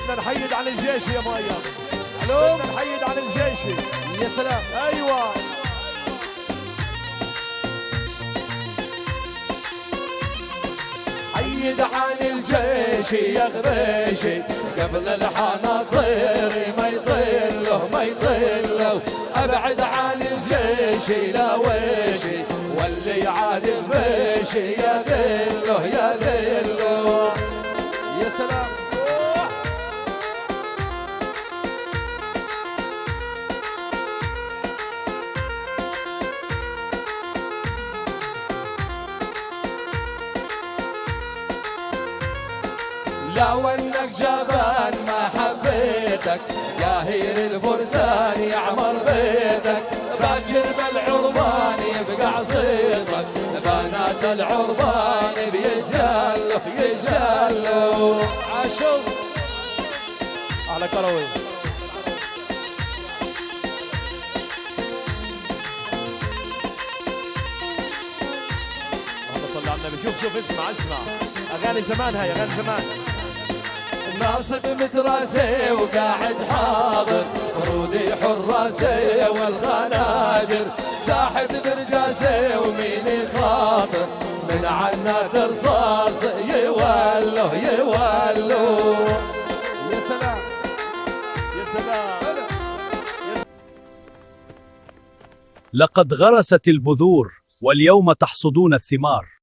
بدنا نحيد عن الجيش يا مؤيد. الو بدنا نحيد عن الجيش. يا سلام. ايوه حيد عن الجيش يا غريشي قبل الحناطير ما يطله ما يطله. ابعد عن الجيش لا ويشي واللي عاد بيشي يا ذله يا ذله. يا سلام. لو انك جبان ما حبيتك يا هير الفرسان يعمر بيتك. باكر بالعربان يبقى عصيتك بنات العربان بيجلوا يجلوا. عاشوا على كروي. اللهم صل على النبي. شوف اسمع اغاني زمان، هاي اغاني زمان. ناصب متراسي وقاعد حاضر فرودي حراسي والخناجر ساحب برجاسي ومين خاطر من عناد رصاص يولوا يولوا. يا سلام يا سلام. لقد غرست البذور واليوم تحصدون الثمار.